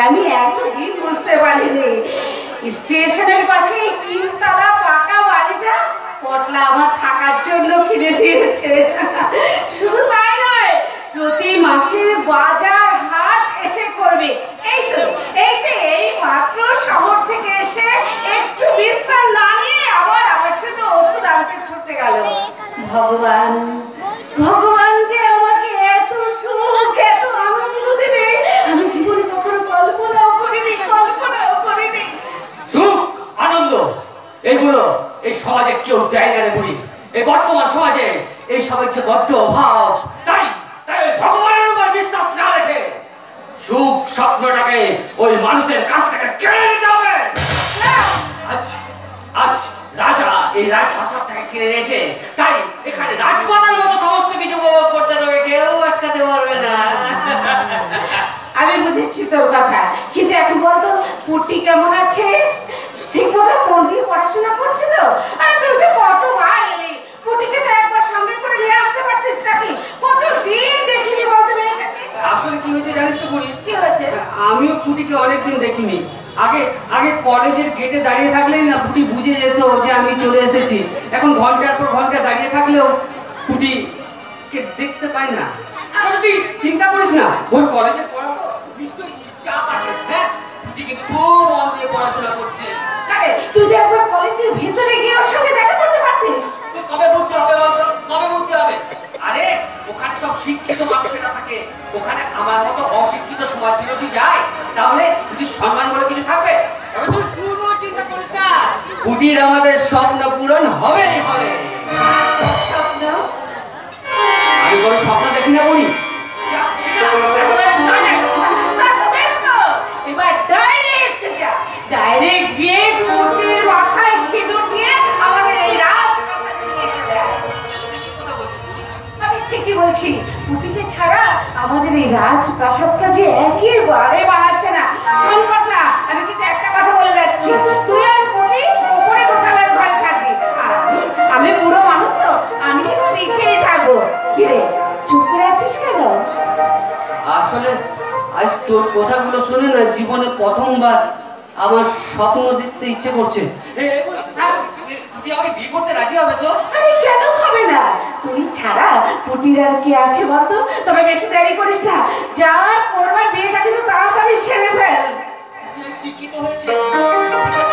আমি একদিন বুঝতে পারিনি স্টেশনের পাশে তিনতলা পাকা বাড়িটা পটলা আমার থাকার জন্য কিনে দিয়েছে। শুধু তাই নয়, প্রতি মাসে বাজার হাট এসে করবে। এই তো এই মাত্র শহর থেকে এসে একটু বিশ্রাম না নিয়ে আবার আমার জন্য ওষুধ আনতে ছুটে গেল। ভগবান ভগবান যে আমাকে এত সুখ এত আনন্দ দেবে আমি জীবনে কখনো কল্পনাও করিনি। সুখ আনন্দ এইগুলো এই সমাজে কেউ দেয় না রে বুড়ি। এই বর্তমান সমাজে এই সবের যে বড্ড অভাব, তাই ভগবানের উপর বিশ্বাস না রেখে সুখ স্বপ্নটাকে ওই মানুষের কাছ থেকে কেড়ে নিতে হবে। আজ রাজা এই রাজপ্রাসাদটাকে কিনে নিয়েছে, তাই এখানে রাজমাতার মতো সমস্ত কিছু উপভোগ করতে তোকে কেউ আটকাতে পারবে না। আমি বুঝেছি তোর কথা, কিন্তু এখন বলতো পুটি কেমন আছে? ঠিক মতো মন দিয়ে পড়াশোনা করছিল? আর তুই তো কতবার এলি, পুটিকে তো একবার সঙ্গে করে নিয়ে আসতে পারতিস নাকি? কতদিন দেখিনি বলতো মেয়েটাকে। আসলে কি হয়েছে জানিস তো বুড়ি? কি হয়েছে? আমিও পুটিকে অনেকদিন দেখিনি। আগে কলেজের গেটে দাঁড়িয়ে থাকলেই না পুটি বুঝে যেত যে আমি চলে এসেছি। এখন ঘন্টার পর ঘন্টা দাঁড়িয়ে থাকলেও পুটিকে দেখতে পাই না। তুই চিন্তা করিস না, ওই কলেজের পড়া তো নিশ্চয়ই চাপ আছে। হ্যাঁ, পুটি কিন্তু খুব মন দিয়ে পড়াশোনা করছে। আরে তুই যে একবার কলেজের ভিতরে গিয়ে ওর সঙ্গে দেখা করতে পারতিস। কবে বুঝতে হবে বলতো? কবে বুঝতে হবে? আরে ওখানে সব শিক্ষিত মানুষেরা থাকে, ওখানে আমার মতো অশিক্ষিত সমাজ বিরোধী যায়, তাহলে যদি সম্মান বলে কিছু থাকবে? তবে তুই কোনো চিন্তা করিস না, কুটির আমাদের স্বপ্ন পূরণ হবেই হবে। স্বপ্ন? আমি কোনো স্বপ্ন দেখি না বলি। এবার ডাইরেক্ট গিয়ে পুটির মাথায় সিঁদুর দিয়ে আমাদের এই রাজপ্রাসাদে নিয়ে চলে আয়। আমি ঠিকই বলছি, পুটিকে ছাড়া আমাদের এই রাজপ্রাসাদটা যে একেবারে বাড়াচ্ছে না। সম্ভব না। আমি কিন্তু একটা কথা বলে যাচ্ছি, তুই আর পুটি উপরে দোতলার ঘরে থাকবি, আর আমি বুড়ো মানুষ তো, আমি কিন্তু নিচেই থাকবো। কিরে চুপ করে আছিস কেন? আসলে আজ তোর কথাগুলো শুনে না জীবনে প্রথমবার আমার স্বপ্ন দেখতে ইচ্ছে করছে। তুই আমাকে বিয়ে করতে রাজি হবে তো? আরে কেন হবে না? তুই ছাড়া পুটির আর কি আছে বলতো? তবে বেশি দেরি করিস না, যা করবার বিয়েটা কিন্তু তাড়াতাড়ি সেরে ফেল। শিক্ষিত হয়েছে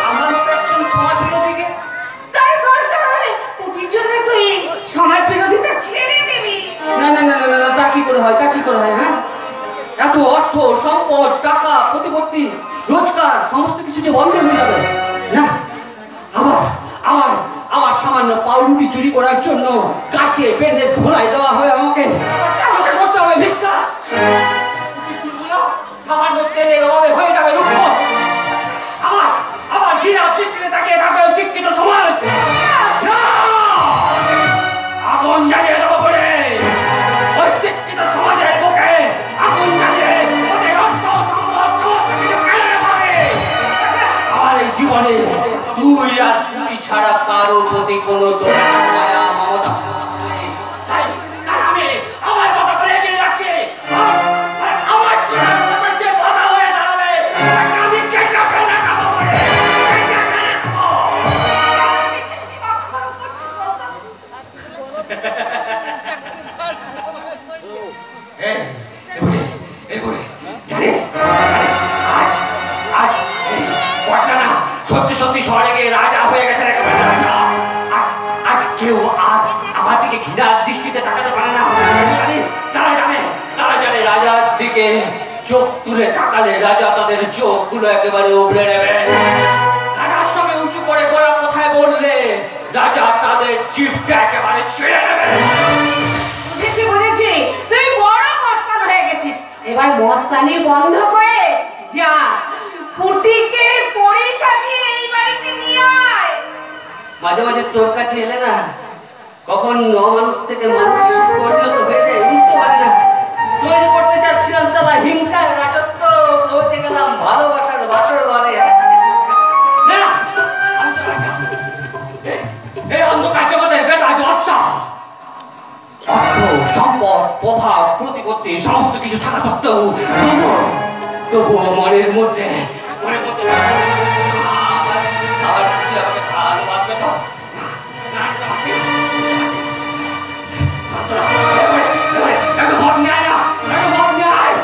আমার মতো একজন সমাজ বিরোধীকে তার দরকার হলে পুটির জন্য তুই সমাজ বিরোধিতা ছেড়ে দিবি। না না না না না, তা কি করে হয়? হ্যাঁ, এত অর্থ সম্পদ টাকা প্রতিপত্তি রোজগার সমস্ত কিছু যে বন্ধ হয়ে যাবে না। আমার সামান্য পাউরুটি চুরি করার জন্য কাছে বেঁধে ধোলাই দেওয়া হবে আমাকে করতে হবে ভিক্ষা। সামান্য তেলের অভাবে হয়ে যাবে রুক্ষ। আমার ঘৃণা দৃষ্টিতে তাকিয়ে থাকবে শিক্ষিত সমাজ। আগুন জ্বালিয়ে দেবো বলে ওই শিক্ষিত সমাজের বুকে আগুন জ্বালিয়ে ওদের অর্থ সম্পদ সমস্ত কিছু কেড়ে নেবে। আমার এই জীবনে তুই আর পুটি ছাড়া কারো প্রতি কোনো মায়া মমতা তাই আমি আমার কথা করে এগিয়ে যাচ্ছি। আমার জীবনের যে বাধা হয়ে দাঁড়াবে আমি কেটে ফেলে খাবো বলে সত্যি শহরে গিয়ে রাজা হয়ে গেছে একেবারে রাজা। আজ কেউ আর আমার দিকে ঘৃণা দৃষ্টিতে তাকাতে পারে না। জানিস তারা জানে রাজার দিকে চোখ তুলে তাকালে রাজা তাদের চোখগুলো একেবারে উবড়ে নেবে। রাজার সঙ্গে উঁচু করে গোলা কোথায় বললে রাজা তাদের জিভটা একেবারে ছিঁড়ে নেবে। বুঝেছি, তুই বড় মস্তান হয়ে গেছিস। এবার মস্তানি বন্ধ করে যা পুটিকে পরে সাজিয়ে এই বাড়িতে নিয়ে আয়। মাঝে মাঝে তোর কাছে এলে না কখন মানুষ থেকে মানুষ পরিণত হয়ে যায় বুঝতে পারি না। তৈরি করতে চাচ্ছিলাম সালা হিংসার রাজত্ব, পৌঁছে গেলাম ভালোবাসার বাসর ঘরে। না আমি তো রাজা, এই অন্ধকার জগতের বেলায় বাদশা। অর্থ সম্পদ প্রভাব প্রতিপত্তি সমস্ত কিছু থাকা সত্ত্বেও তবুও মনের মধ্যে আমার তুই আমাকে ভালোবাসবে তো? না, আমি তো পারছি না। মদ নিয়ে আয় না, মদ নিয়ে আয়।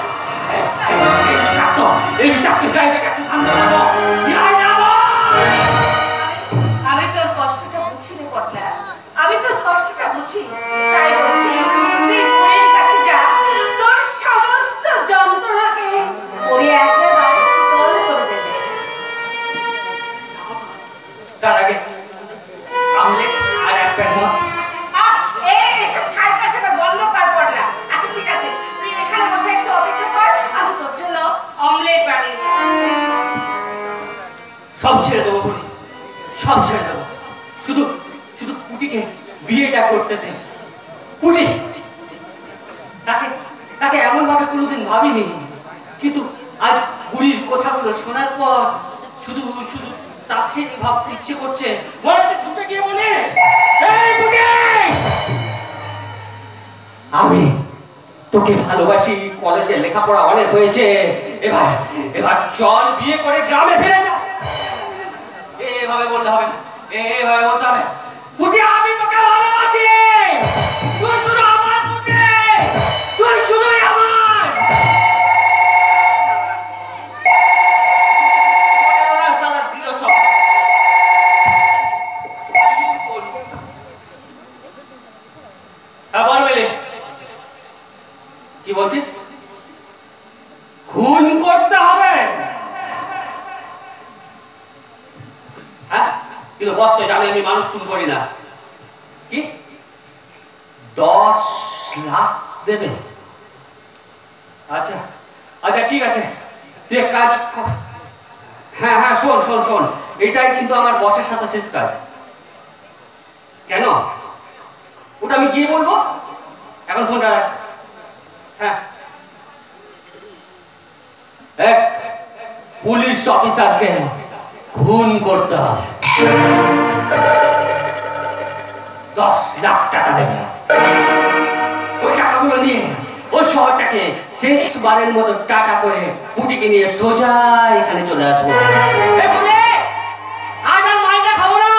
এই বিষাক্ত গাড়িটাকে একটু শান্ত করবো। আমি তোর কষ্টটা বুঝি রে পটলা, আমি তোর কষ্টটা বুঝি। তাই বলছি তুই পরের কাছে যা, তোর সমস্ত যন্ত্রণাকে ওরে একেবারে শীতল করে দেবে। তার আগে আমলেট আর এক প্যাট মদ। এসব ছাই পাশাটা বন্ধ কর পটলা। আচ্ছা ঠিক আছে, তুই এখানে বসে একটু অপেক্ষা কর, আমি তোর জন্য অমলেট বানিয়ে নিয়ে আসছি। সব ছেড়ে দেবো বলি, সব ছেড়ে দেবো, শুধু শুধু পুটিকে বিয়েটা করতে দে। পুটি তাকে তাকে এমন ভাবে কোনোদিন ভাবিনি, কিন্তু আজ বুড়ির কথাগুলো শোনার পর শুধু শুধু তাকে ভাবতে ইচ্ছে করছে। মনে হচ্ছে ছুটে গিয়ে বলে, এই পুটি, আমি তোকে ভালোবাসি, কলেজে লেখাপড়া অনেক হয়েছে, এবার এবার চল বিয়ে করে গ্রামে ফিরে যা। এভাবে বলতে হবে না, এভাবে বলতে হবে, পুটি আমি তোকে ভালোবাসি, তুই শুধু আমার পুটি, তুই শুধুই আমার। সালা দিল সব। হ্যাঁ বল মেলে, কি বলছিস? খুন করতে হবে? হ্যাঁ, কিন্তু বস তো জানে আমি মানুষ খুন করি না। কি 10 লাখ দেবে? আচ্ছা আচ্ছা ঠিক আছে, তুই এক কাজ কর। হ্যাঁ হ্যাঁ শোন শোন শোন, এটাই কিন্তু আমার বসের সাথে শেষ কাজ। কেন? ওটা আমি গিয়ে বলবো, এখন ফোনটা রাখ। হ্যাঁ, এক পুলিশ অফিসারকে খুন করতে হবে, 10 লাখ টাকা দেবে। ওই টাকাগুলো নিয়ে ওই শহরটাকে শেষবারের মতো টাকা করে পুটিকে নিয়ে সোজা এখানে চলে আসবো। আজ আর মাইটা খাবো না,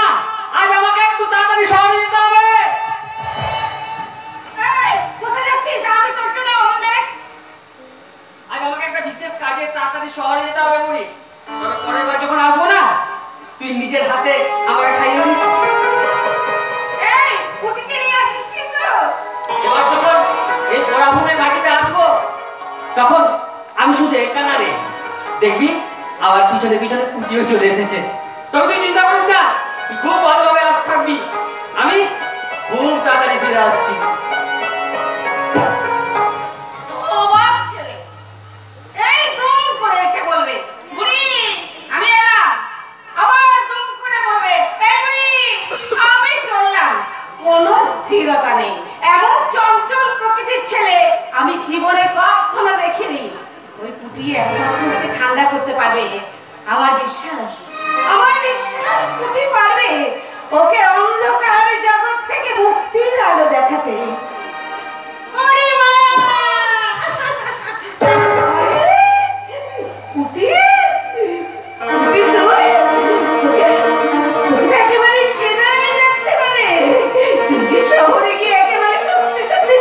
আজ আমাকে একটু তাড়াতাড়ি শহরে যেতে হবে। কোথায় যাচ্ছিস? আমি তোর জন্য অমলেট। আজ আমাকে একটা বিশেষ কাজে তাড়াতাড়ি শহরে যেতে হবে বুড়ি। তবে পরের বার যখন আসবো না, তুই নিজের হাতে আমাকে খাইয়ে দিস। এই পুটিকে নিয়ে আসিস কিন্তু। এবার যখন এই পড়াভূমির মাটিতে আসবো, তখন আমি শুধু একা না রে, দেখবি আবার পিছনে পিছনে পুটিও চলে এসেছে। তবে তুই চিন্তা করিস না, তুই খুব ভালোভাবে আস থাকবি, আমি খুব তাড়াতাড়ি ফিরে আসছি। অবাক ছেলে, এই দুম করে এসে বলবে বুড়ি আমি এলাম, আবার দুম করে বলবে এই বুড়ি আমি চললাম। কোনো স্থিরতা নেই, এমন চঞ্চল প্রকৃতির ছেলে আমি জীবনে কখনো দেখিনি। ওই পুটি একমাত্র ওকে ঠান্ডা করতে পারবে। আমার বিশ্বাস পুটি পারবে ওকে অন্ধকার জগৎ থেকে মুক্তির আলো দেখাতে। পুটি, পুটি তোকে একেবারে চেনা হয়ে যাচ্ছে, মানে তুই যে শহরে গিয়ে একেবারে সত্যি সত্যি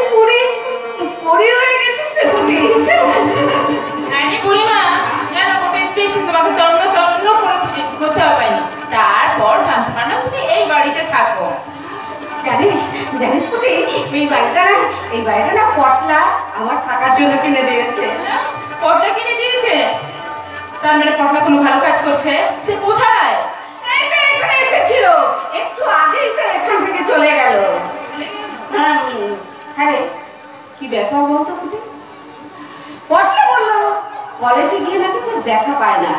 পুরি হয়ে গেছিস রে পুটি। আরে বুড়িমা, জানো গোটা স্টেশন তোমাকে তন্ন তন্ন করে খুঁজেছি, কোথাও পাইনি। তারপর জানতে পারলাম তুমি এই বাড়িতে থাকো। জানিস জানিস পুটি, এই বাড়িটা না পটলা আমার থাকার জন্য কিনে দিয়েছে। পটলা কিনে দিয়েছে? তার মানে পটলা কোনো ভালো কাজ করছে? সে কোথায়? এই তো এখানে এসেছিল, একটু আগেই তো এখান থেকে চলে গেল। হ্যাঁ রে, কি ব্যাপার বলতো পুটি? পটলা বললো কলেজে গিয়ে নাকি তোর দেখা পায় না।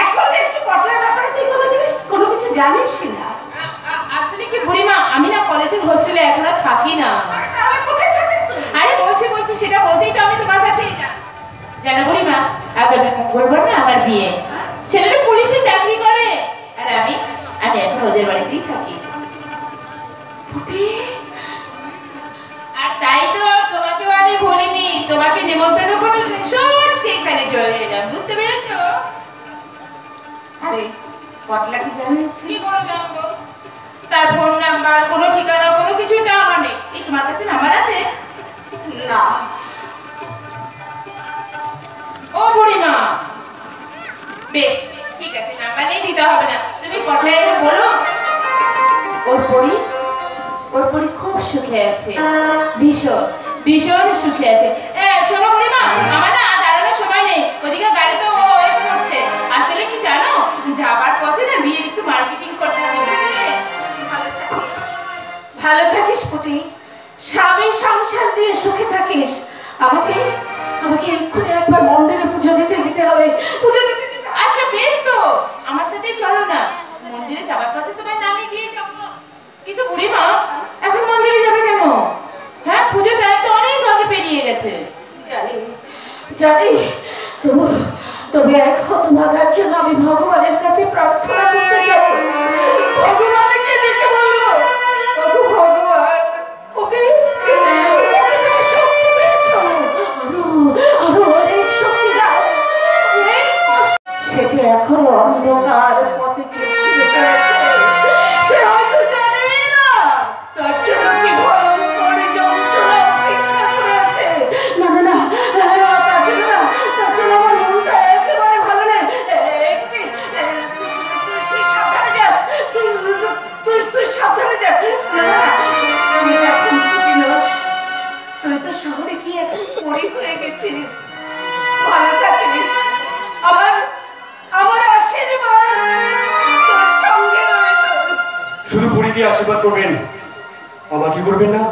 এখন দেখছি পটলার ব্যাপারে তুই কোনো কিছু জানিস না। আসলে কি বুড়িমা, আমি না কলেজের হোস্টেলে এখন আর থাকি না। আমি কোথায় থাকিস তুই? আরে বলছি সেটা বলতেই তো আমি তোমার কাছে জানো বুড়িমা, আগামী মঙ্গলবার না আমার বিয়ে। ছেলেটা পুলিশে চাকরি করে, আর আমি এখন ওদের বাড়িতেই থাকি। আর তাই তো তোমাকেও আমি বলিনি, তোমাকে নিমন্ত্রণ করে সত্যি এখানে চলে যান, বুঝতে পেরেছো? আরে পটলা কি জানিয়েছি? কি করে জানবো? তার ফোন নাম্বার, কোনো ঠিকানা, কোনো কিছুই তো আমার নেই। এই তোমার কাছে নাম্বার আছে? না। ও বুড়িমা, বেশ ঠিক আছে, নাম্বার নেই, দিতে হবে না। তুমি পটলায় বলো ওর পরি খুব সুখে আছে, ভীষণ ভীষণ সুখে আছে। শোনো বুড়িমা, আমার না দাঁড়ানোর সময় নেই, ওদিকে গাড়ি তো ওয়েট করছে। আসলে কি জানো, যাবার পথে না বিয়ের একটু মার্কেটিং করতে হবে, বুঝলে? ভালো থাকিস পুটি, স্বামী সংসার নিয়ে সুখে থাকিস। আমাকে আমাকে এক্ষুনি একবার মন্দিরে পুজো দিতে যেতে হবে। পুজো দিতে যেতে হবে। আচ্ছা বেশ, তো আমার সাথে চলো না, মন্দিরে যাবার পথে তোমায় নামিয়ে দিয়ে যাবো। কিন্তু বুড়িমা, এখন মন্দিরে যাবে কেন? হ্যাঁ, পুজো টাইম তো অনেক আগে পেরিয়ে গেছে। জানি জানি, তবে এক হতভাগার জন্য আমি ভগবানের কাছে প্রার্থনা করতে যাব। ভগবানকে ডেকে বলবো, ওগো ভগবান, ওকে ওকে তুমি শক্তি দিয়েছো, আরো অনেক শক্তি দাও। সে যে এখনো অন্ধকার পথে চলে চলেছে, সে হয়তো জানে না তার জন্য কি ভয়ঙ্কর যন্ত্রণা অপেক্ষা করে আছে। না না না, তার জন্য আমার মনটা একেবারে ভালো নেই। তুই সাবধানে যাস, তুই সাবধানে যাস। না না, তুই এখন খুবই নস, তুই তো শহরে কি এখন পরি হয়ে গেছিস। ভালো থাকিস, আমার আশীর্বাদ তোর সঙ্গে রইল। শুধু পরীকে আশীর্বাদ করবেন, আমার কি করবেন না?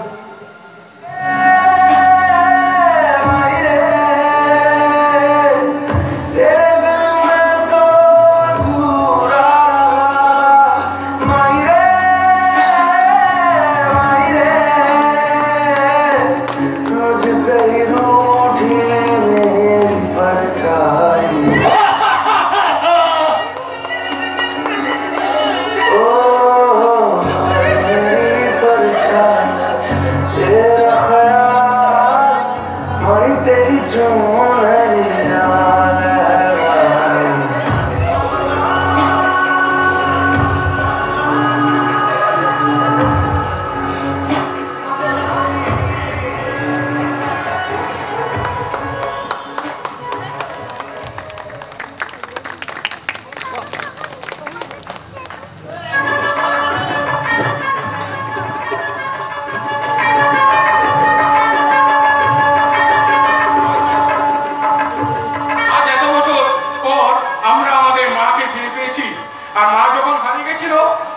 আর মা যখন হারিয়ে গেছিল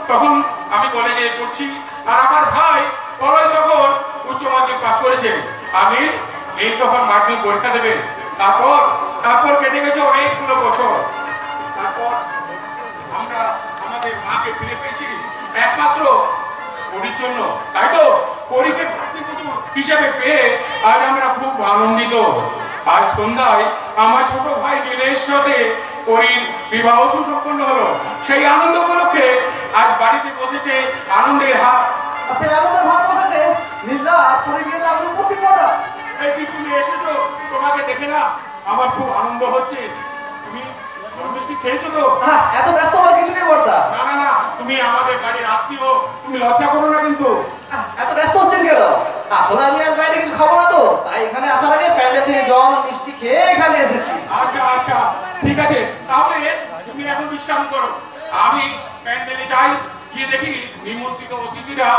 তখন আমি কলেজে পড়ছি, আর আমার ভাই কলেজ যখন উচ্চ মাধ্যমিক পাস করেছে, আমি এই তখন মাধ্যমিক পরীক্ষা দেবে। তারপর কেটে গেছে অনেকগুলো বছর। তারপর আমরা আমাদের মাকে ফিরে পেয়েছি একমাত্র পরীর জন্য, তাই তো পরীকে ভাতৃপুত্র হিসাবে পেয়ে আজ আমরা খুব আনন্দিত। আজ সন্ধ্যায় আমার ছোট ভাই নীলের সাথে পরীর বিবাহ সুসম্পন্ন হলো। সেই আনন্দ উপলক্ষে আজ বাড়িতে বসেছে আনন্দের হাত। তুমি এসেছো, তোমাকে দেখে না আমার খুব আনন্দ হচ্ছে। তুমি খেয়েছো তো? এত ব্যস্ত হওয়ার কিছু নেই বর্দা। না না না, তুমি আমাদের বাড়ির আত্মীয়, তুমি লজ্জা করো না কিন্তু। এত ব্যস্ত হচ্ছেন কেন? আসলে আমি আজ বাইরে কিছু খাবো না তো, তাই এখানে আসার আগে প্যান্ডেল থেকে জল মিষ্টি খেয়ে এখানে এসেছি। আচ্ছা আচ্ছা, ঠিক আছে, তাহলে তুমি এখন বিশ্রাম করো। আমি প্যান্ডেলে যাই, গিয়ে দেখি নিমন্ত্রিত অতিথিরা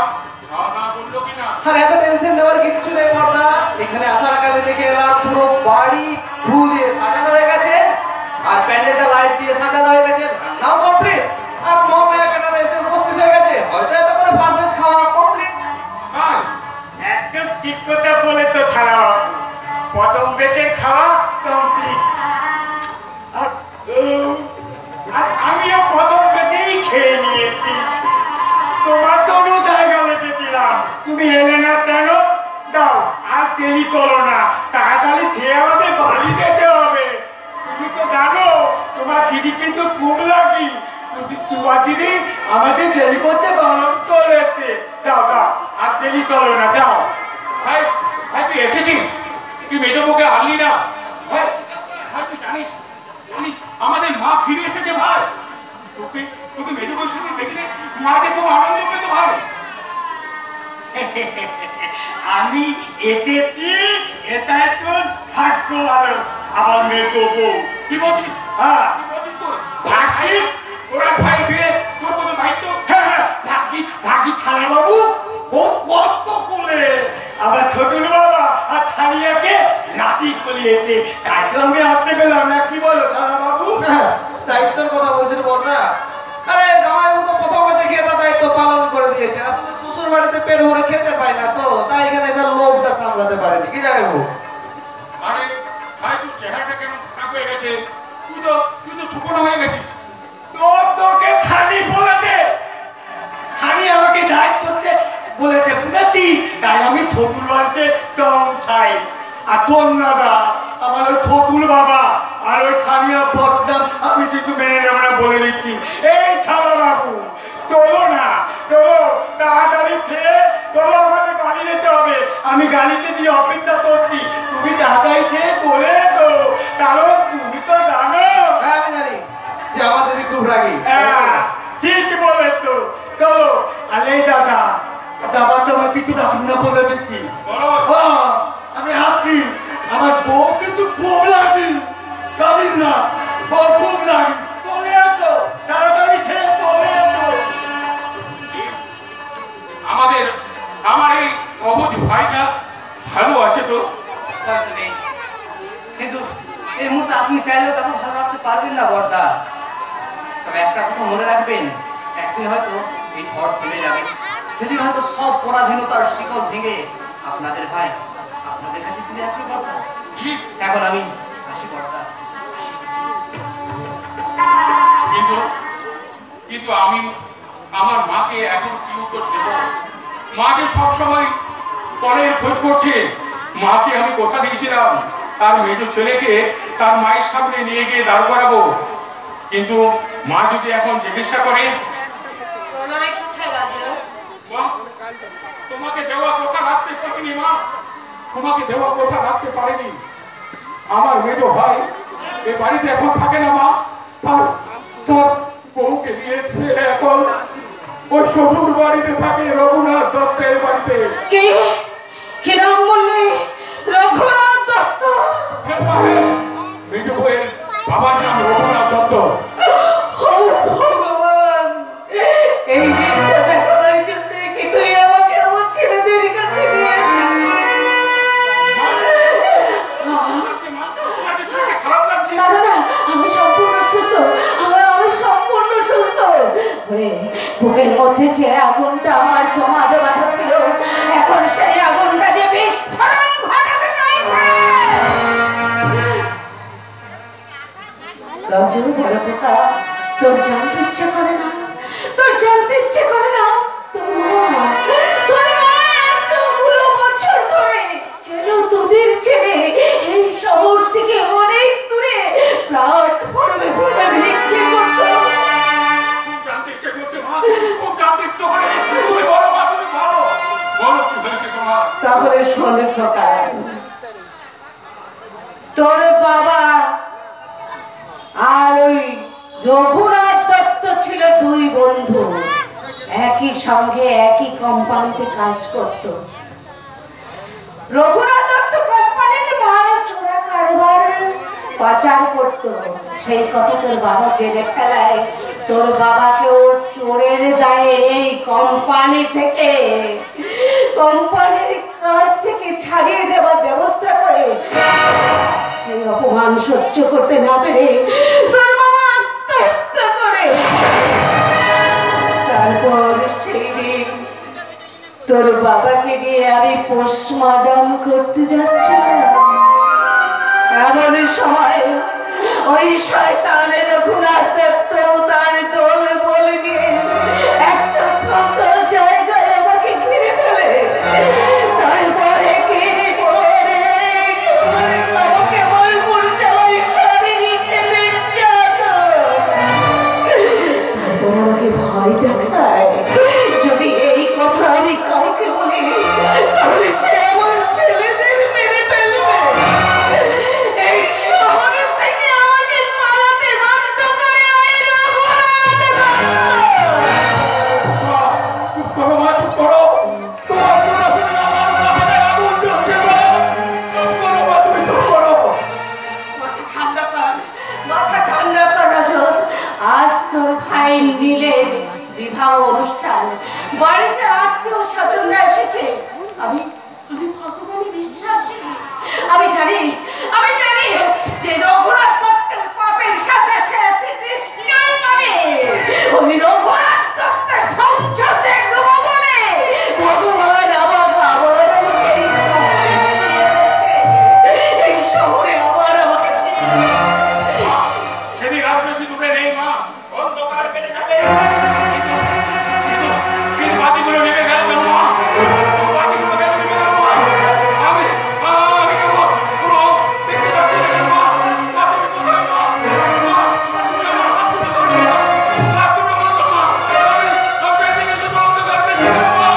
খাওয়া দাওয়া করলো কিনা। আর এত টেনশন নেওয়ার কিচ্ছু নেই বর্দা। এখানে আসার আগে আমি দেখে এলাম পুরো বাড়ি ফুল দিয়ে সাজানো হয়ে গেছে, আর প্যান্ডেলটা লাইট দিয়ে সাজানো হয়ে গেছে, রান্নাও কমপ্লিট, আর মময়া কাটারা এসে উপস্থিত হয়ে গেছে। হয়তো এত করে ফার্স্ট ব্যাচ খাওয়া কমপ্লিট। একদম ঠিক কথা বলে তো থানা বাবু, প্রথম বেটের খাওয়া কমপ্লিট। আর আমিও প্রথম বেটেই খেয়ে নিয়েছি। তোমার তো অন্য জায়গা লেগে দিলাম, তুমি এলে না কেন? দাও আর দেরি করো না, তাড়াতাড়ি খেয়ে আমাদের বাড়ি যেতে হবে। তুমি তো জানো তোমার দিদি কিন্তু খুব লাগি, তোমার দিদি আমাদের দেরি করতে বারণ করেছে। দাও দাও আর দেরি করো না, দাও। ভাই ভাই, তুই এসেছিস, তুই মেজবাবুকে আনলি না? ভাই ভাই, তুই জানিস আমাদের মা ফিরে এসেছে ভাই। তোকে তোকে মেজো বউয়ের সাথে দেখলে মাকে খুব আনন্দ পেত ভাই। আমি এতে এটাই তোর ভাগ্য ভালো। আমার মেজো বউ। কি বলছিস? হ্যাঁ, কি বলছিস তোর? ভাগ্যি ওরা ভাই ফিরে তোর কোনো দায়িত্ব? হ্যাঁ, ভাগ্যি থানা বাবু ও কত করে আবার ছোটুল বাবা আর থানিয়াকে নাতি কলিয়েতে, তাই তো আমি হাতে পেলাম না। কি বলো থানা বাবু? হ্যাঁ, দায়িত্বের কথা বলছেন বর্দা। আরে জামাইবাবু তো প্রথমে দেখে এটা দায়িত্ব পালন করে দিয়েছে। আসলে শ্বশুর বাড়িতে পেট ভরে খেতে পায় না, তো তাই এখানে এসে লোভটা সামলাতে পারেনি। কি জামাইবাবু? আরে ভাই তোর চেহারাটা কেমন খারাপ হয়ে গেছে। তুই তো শুকনো হয়ে গেছিস। তোকে খানি বলেছে, খানি আমাকে দায়িত্ব করতে বলেছে, বুঝেছি? তাই আমি ছোটুল বাড়িতে দম খাই। আর তোর নাদা আমার ওই ছোটুল বাবা আর ওই খানিয়া বদনাম আমি কিন্তু মেনে নেব না, বলে দিচ্ছি। এই থালা বাবু তোলো না, তোলো তাড়াতাড়ি খেয়ে তোলো, আমাদের বাড়ি যেতে হবে। আমি গাড়িতে দিয়ে অপেক্ষা করছি, তুমি তাড়াতাড়ি খেয়ে তোলে তো, কারণ তুমি তো জানো। হ্যাঁ, আমি জানি যে আমার দিদি খুব রাগী। হ্যাঁ, ঠিক বলে তো। চলো। আরে দাদা, দাদা তোমার কিছু রান্না বলে দিচ্ছি। বলো। হ্যাঁ, আমি হাসছি। আমার বউ কিন্তু খুব লাগি, জানিস না? বউ খুব লাগি। চলে আসো, তাড়াতাড়ি খেয়ে চলে আসো। আমার এই অবুঝ ভাইটা ভালো আছে তো? হয়তো নেই, কিন্তু এই মুহূর্তে আপনি চাইলেও তাকে ভালো রাখতে পারবেন না বর্দা। তবে একটা কথা মনে রাখবেন, একদিন হয়তো এই ঝড় থেমে যাবে। সেদিন হয়তো সব পরাধীনতার শিকল ভেঙে আপনাদের ভাই আপনাদের কাছে ফিরে আসবে বর্দা। কি? এখন আমি আসি বর্দা। কিন্তু আমি আমার মাকে এখন কি উত্তর দেব? মাকে সবসময় কলের খোঁজ করছে। মাকে আমি কথা দিয়েছিলাম তার মেজো ছেলেকে তার মায়ের সামনে নিয়ে গিয়ে দাঁড় করাবো, কিন্তু মা যদি এখন জিজ্ঞাসা করে মা, তোমাকে দেওয়া কথা রাখতে পারিনি মা, তোমাকে দেওয়া কথা রাখতে পারিনি। আমার মেজো ভাই এ বাড়িতে এখন থাকে না মা, তার বউকে নিয়ে ছেলে এখন ওই শ্বশুর বাড়িতে থাকে, রঘুনাথ দত্তের বাড়িতে। কে কে নাম বললে? রঘুনাথ দত্ত? মেজো বউয়ের বাবার নাম রঘুনাথ দত্ত। ও ভগবান, এই দিনটা দেখার জন্য কি তুই আমাকে আমার ছেলেদের কাছে নিয়ে খারাপ লাগছে? না না না, আমি সম্পূর্ণ সুস্থ, আমি সম্পূর্ণ সুস্থ। বুকের মধ্যে যে আগুনটা আমার জমাতে বাঁধা ছিল, এখন সেই আগুনটা যে বিস্ফোরণ ঘটাতে চাইছে। রঞ্জু বড় পোকা, তোর জানতে ইচ্ছে করে না? তোর জানতে ইচ্ছে করে না? তোর মা এতগুলো বছর ধরে কেন তোদের ছেড়ে এই শহর থেকে অনেক দূরে প্ল্যাটফর্মে ঘুরে ভিক্ষে করতো? খুব জানতে ইচ্ছে করছে মা, খুব জানতে ইচ্ছে করে। তুমি বলো মা, তুমি বলো, বলো কি হয়েছে তোমার? তাহলে শোনে খোকা, তোর বাবা আর ওই রঘুনাথ দত্ত ছিল দুই বন্ধু, একই সঙ্গে একই কোম্পানিতে কাজ করত। রঘুনাথ দত্ত কোম্পানির মাল চোরা কারবার পাচার করত। সেই কথা তোর বাবা জেনে ফেলায় তোর বাবাকে ওর চোরের দায়ে এই কোম্পানির কাছ থেকে ছাড়িয়ে দেওয়ার ব্যবস্থা করে। সেই অপমান সহ্য করতে না পেরে তোর বাবা আত্মহত্যা করে। তারপর সেই দিন তোর বাবাকে নিয়ে আমি পোস্টমর্টম করতে যাচ্ছিলাম, এমন সময় ওই শয়তানের রঘুনাথ দত্ত তার দল বলে নিয়ে একটা ফাঁকা জায়গায় আমাকে ঘিরে ফেলে। তারপরে আমাকে আমার পরিচালয় শারীরিক নির্যাতন। তারপর আমাকে ভয় দেখায়, যদি এই কথা আমি কাউকে বলি তাহলে সে আমার ছেলেদের মেরে ফেলবে। এই শহর থেকে আমাকে পালাতে বাধ্য আমি ভগবানে বিশ্বাসী। আমি জানি যে রঘুনাথ দত্তের পাপের সাথে সে নিশ্চয় পাবে। ওই রঘুনাথ দত্তের ধ্বংস দেখবো বলে ভগবান আমাকে এই সময় আমাকে সেদিন রাত বেশি দূরে নেই মা, অন্ধকার কেটে যাবে। কিন্তু বাতিগুলো নেমে গেল কেন মা? বাতিগুলো কেন নেমে গেল মা? আমি কেন পুরো দেখতে পাচ্ছি না কেন মা? বাতিগুলো কোথায় মা? হাতগুলো বন্ধ মা। আমি চারদিকে শুধু অন্ধকার দেখছি না মা।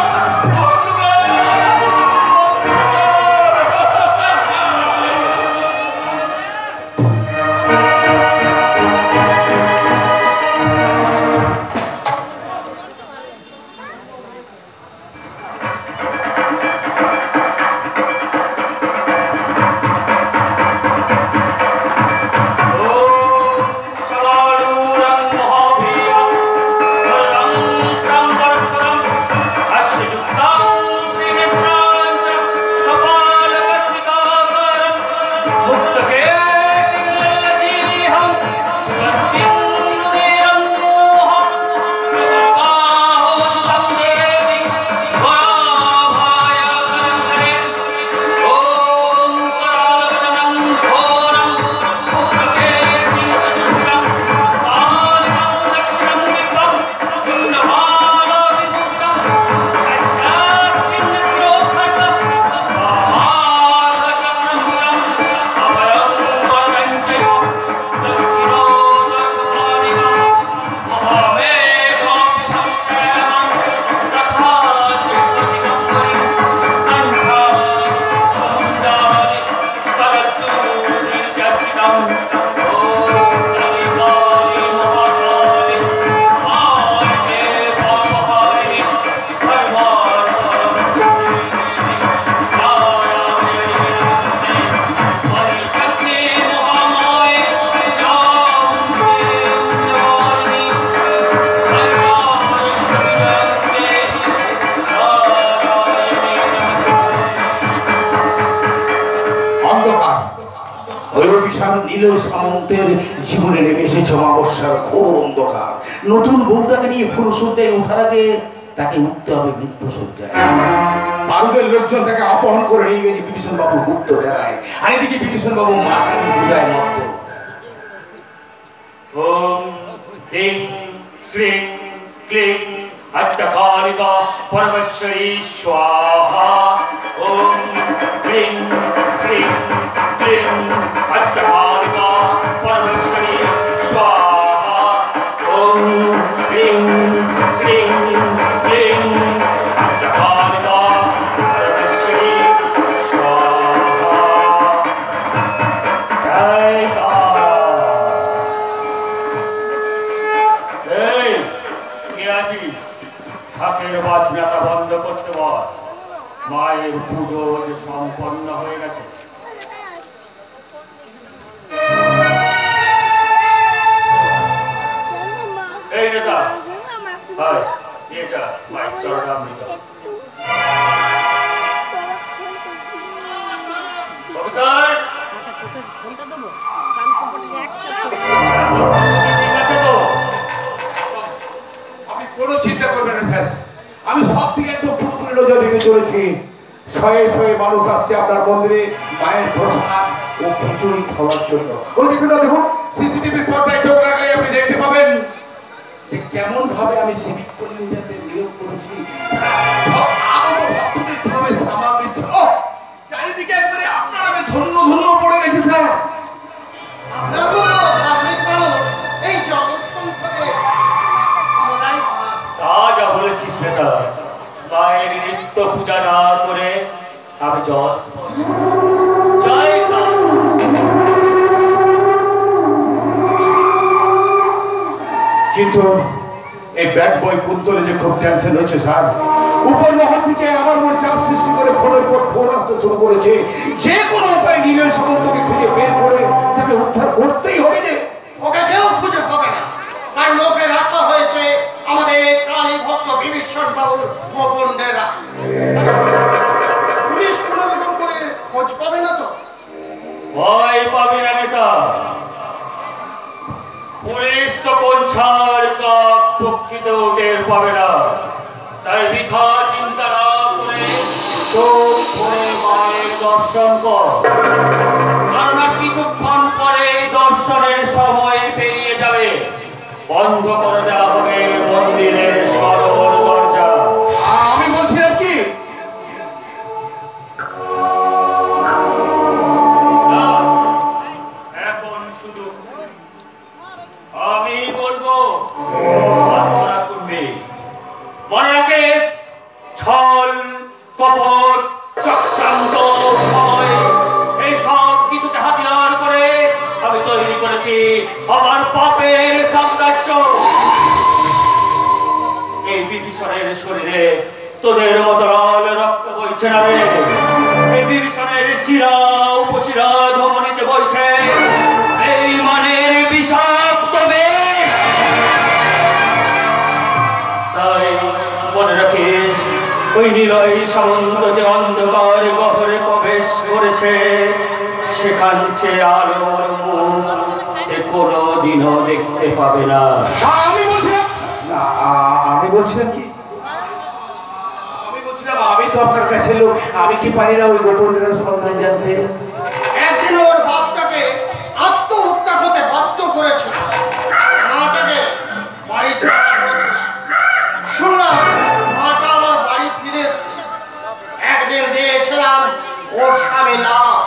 নীল সামন্তের জীবনে নেমে এসেছে অমাবস্যার ঘোর অন্ধকার। নতুন বউটাকে নিয়ে ফুলসজ্জায় ওঠার আগে তাকে উঠতে হবে মৃত্যু সজ্জায়। বারুদের লোকজন তাকে অপহরণ করে নিয়ে গেছে বিভীষণ বাবু গুপ্ত বেড়ায়, আর এদিকে বিভীষণ বাবু মাকে পূজায় মত্ত। ওম হ্রিং শ্রীং ক্লিং আট্টকালিকা পরমেশ্বরী স্বাহা। ওম হ্রিং শ্রীং ক্লিং আট্টকালিকা পরমেশ্বরী স্বাহা। ওম হ্রিং শ্রীং ক্লিং আট্টকালিকা পরমেশ্বরী স্বাহা। জয় তারা। এই কে আছিস? ঠাকের বাজনাটা বন্ধ করতে বল। মায়ের পুজো যে সম্পন্ন হয়ে গেছে। এই নেতা হয় এটা মায়ের চরণামৃত। প্রফেসর ঠিক আছে তো? আপনি কোনো চিন্তা করবেন না স্যার, আমি সব দিকে একদম পুরোপুরি নজর রেখে চলেছি। শয়ে শয়ে মানুষ আসছে আপনার মন্দিরে মায়ের প্রসাদ ও খিচুড়ি খাওয়ার জন্য। ওই দেখুন না, দেখুন সিসিটিভি পর্দায় চোখ রাখলে আপনি দেখতে পাবেন যে কেমন ভাবে আমি সিভিক কর্মীদের নিয়োগ করেছি। আগত ভক্তদের কিভাবে সামাল দিচ্ছে। ও চারিদিকে একবারে আপনার আমি ধন্য ধন্য পড়ে গেছে স্যার। আপনার মতো ধার্মিক মানুষ এই জগৎ সংসারে তা যা বলেছিস সেটা। মায়ের নিত্য পূজা না করে আমি জল স্পর্শ জয় তারা। কিন্তু এই ব্যাড বয় কুন্তলে যে খুব টেনশন হচ্ছে স্যার। উপর মহল থেকে আমার উপর চাপ সৃষ্টি করে ফোনের পর ফোন আসতে শুরু করেছে। যে কোনো উপায় নীলের সামন্তকে খুঁজে বের করে তাকে উদ্ধার করতেই হবে। যে ওকে কেউ খুঁজে পাবে না, তার লোকে রাখা হয়েছে আমাদের কালী ভক্ত বিভীষণ বাবুর গোপন ডেরা। আচ্ছা পৌঁছিতেও টের পাবে না। তাই বৃথা চিন্তা না করে চোখ ভরে মায়ের দর্শন কর, কেননা কিছুক্ষণ পরে দর্শনের সময় পেরিয়ে যাবে। বন্ধ করে দেওয়া হবে মন্দিরের সরোবর দরজা। আমি বলছিলাম কি, এখন শুধু আমি বলবো, আপনারা শুনবে। মনে রাখিস, ছল কপট চক্রান্ত ভয় এই সব কিছুকে হাতিয়ার করে আমি তৈরি করেছি আমার পাপের সাম্রাজ্য। এই বিভীষণের শরীরে তোদের মতো লাল রক্ত বইছে না রে। এই বিভীষণের শিরা উপশিরা ধমনীতে বইছে এই মানের বিষাক্ত বিষ। তাই মনে রাখিস, ওই নিলয় সামন্ত যে অন্ধকার গহরে প্রবেশ করেছে, সেখান চেয়ে আলোর মুখ সে কোনোদিনও দেখতে পাবে না। আমি বলছিলাম না, আমি বলছিলাম কি, আমি তো আপনার কাছে লোক, আমি কি পারি না ওই গোপনের সন্ধান জানতে? একদিন ওর বাপটাকে আত্মহত্যা করতে বাধ্য করেছিল, মাটাকে বাড়িতে করেছিলাম। শুনলাম মাটা আমার বাড়ি ফিরে এসেছে। একদিন দিয়েছিলাম ওর স্বামী লাশ,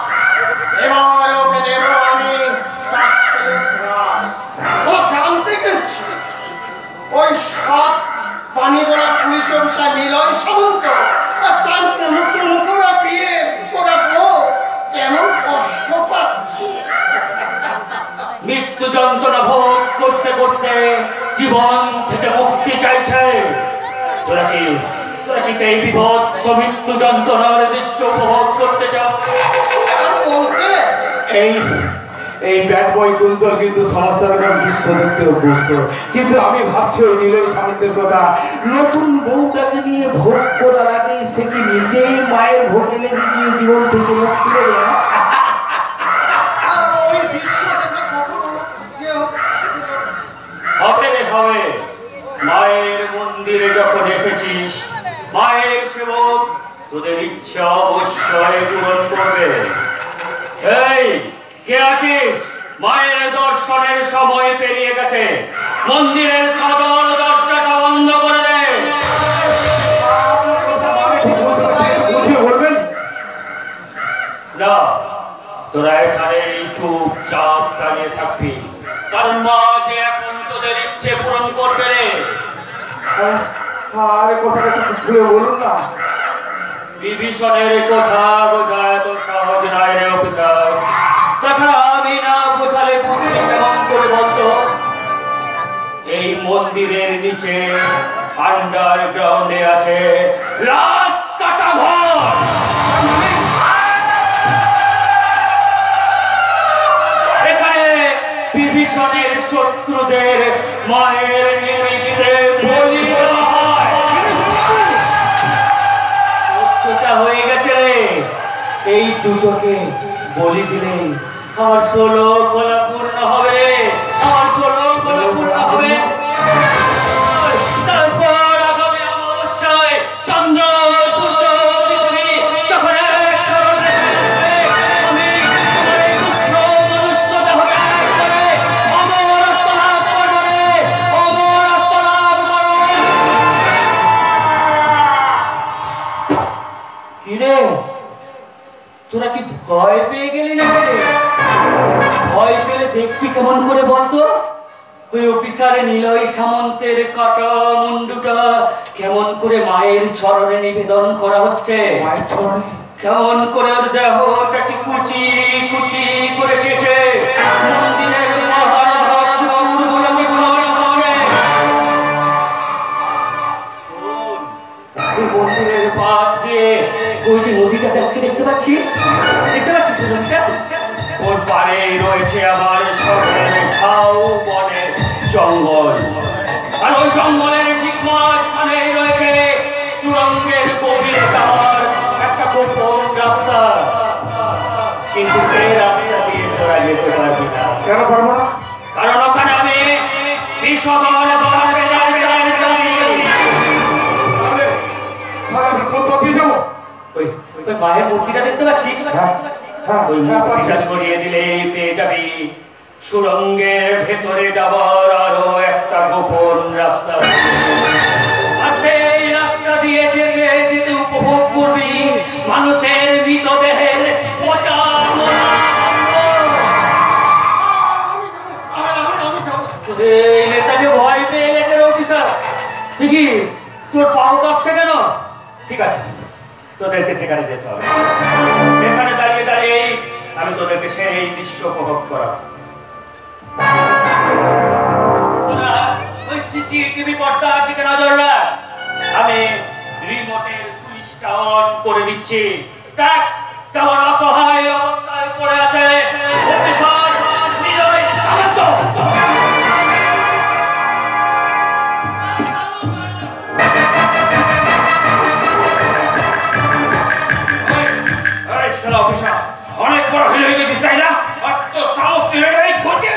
এবার ওকে দেব আমি তার ছেলে সিরাজ। ও জানতে গেছি ওই সব পানি গোলা পুলিশ অফিসার নিলয় সামন্ত আর তার অনুকরা বিয়ে করা বউ কেমন কষ্ট পাচ্ছে। মৃত্যু যন্ত্রণা ভোগ করতে করতে জীবন থেকে মুক্তি চাইছে। তোরা কি সেই বিভৎস মৃত্যু যন্ত্রণার দৃশ্য উপভোগ করতে চাও? আর বলতে এই ব্যাড বয় কুন্তল কিন্তু সমস্ত রকম দৃশ্য দেখতে অভ্যস্ত, কিন্তু আমি ভাবছি ওই নিলয় সামন্তের কথা। নতুন বউটাকে নিয়ে ভোগ করার আগে সে কি নিজেই মায়ের ভোগে লেগে গিয়ে জীবন থেকে মুক্তি দেবে না? আর ওই দৃশ্য দেখে কখনো কেউ হবে হবে। মায়ের মন্দিরে যখন এসেছিস, মায়ের সেবক তোদের ইচ্ছা অবশ্যই পূরণ করবে। এই কে আছিস? মায়ের দর্শনের সময় পেরিয়ে গেছে, মন্দিরের সদর দরজাটা বন্ধ করে দে। বুঝিয়ে বলবেন না, তোরা এখানে চুপচাপ দাঁড়িয়ে থাকবি, কারণ মা যে এখন তোদের ইচ্ছে পূরণ করবে রে। আরে কথাটা একটু খুলে বলুন না। বিভীষণের কথা বোঝা এত সহজ নয় রে অফিসার। তাছাড়া আমি না বোঝালে বুঝলি কেমন করে বলতো? এই মন্দিরের নিচে আন্ডারগ্রাউন্ডে আছে লাশ কাটা ঘর। এখানে বিভীষণের শত্রুদের মায়ের নিমিত্তে বলি দেওয়া হয়। সত্যটা হয়ে গেছে রে। এই দুটোকে বলি দিলে আমার 16 কলা পূর্ণ হবে রে, আমার 16 কলা পূর্ণ হবে। তারপর আগামী অমাবস্যায় চন্দ্র সূর্য পৃথিবী তখন এক সরলে আমি আমার এই তুচ্ছ মনুষ্য দেহ ত্যাগ করে অমরত্ব লাভ করবো রে, অমরত্ব লাভ করবো। কি রে, তোরা কি ভয় পেয়ে গেলি না? ভয় পেলে দেখবি কেমন করে বলতো? ওই অফিসারে নিলয় সামন্তের কাটা মুন্ডুটা কেমন করে মায়ের চরণে নিবেদন করা হচ্ছে। মায়ের চরণে কেমন করে ওর দেহটাকে কুচি কুচি করে কেটে মন্দিরের মন্দিরের পাশ দিয়ে ওই যে নদীটা যাচ্ছে দেখতে পাচ্ছিস? দেখতে পাচ্ছিস ওই নদীটা? ওর পারে রয়েছে আমার শহরের ঝাউ বনের জঙ্গল, আর ওই জঙ্গলের ঠিক মাঝখানে রয়েছে সুরঙ্গের গভীর যাওয়ার একটা গোপন রাস্তা। কিন্তু সেই রাস্তা দিয়ে তোরা যেতে পারবি না। কেন পারবো না? কারণ ওখানে আমি বিশ্বকর্মা কোথায় যাবো? ওই ওই মায়ের মূর্তিটা দেখতে পাচ্ছিস? ওই মূর্তিটা সরিয়ে দিলেই পেয়ে যাবি সুড়ঙ্গের ভেতরে যাবার আরো একটা গোপন রাস্তা। আর সেই রাস্তা দিয়ে যেতে যেতে উপভোগ করবি মানুষের মৃতদেহের পচা মরা গন্ধ। এই নেতাকে ভয় পেয়ে গেছে অফিসার। ঠিকই, তোর পাও কাঁপছে কেন? ঠিক আছে, তোদেরকে সেখানে যেতে হবে। সেখানে দাঁড়িয়ে দাঁড়িয়ে আমি তোদেরকে সেই দৃশ্য উপভোগ করা। ওই সিসিটিভি পর্দার দিকে নজর রাখ। আমি রিমোটের সুইচটা অন করে দিচ্ছি। দেখ কেমন অসহায় অবস্থায় পড়ে আছে অফিসার বিজয় সামন্ত। অফিসার অনেক বড় হয়ে গেছিস তাই না? আর তোর সাহস তুলে গেলে ঘটে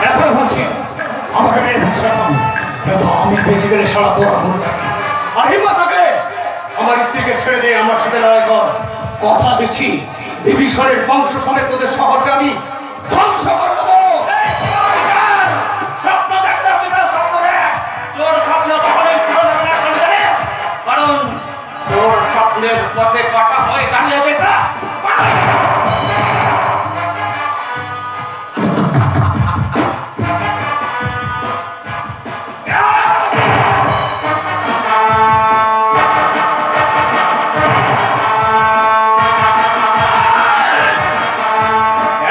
এখন বলছি আমাকে মেরে ভাষাতাম, আমি বেঁচে গেলে সারা দোয়া মরে যাবে। আর হিম্মত থাকলে আমার স্ত্রীকে ছেড়ে দিয়ে আমার সাথে লড়াই কর। কথা দিচ্ছি বিভীষণের বংশ সমেত তোদের শহরকে আমি ধ্বংস করে দেবো। স্বপ্ন দেখলে অফিসার, স্বপ্ন দেখ। তোর স্বপ্ন কখনোই পূরণ হবে না, কেন জানিস? কারণ তোর স্বপ্নের পথে কাটা হয়ে দাঁড়িয়ে গেছে।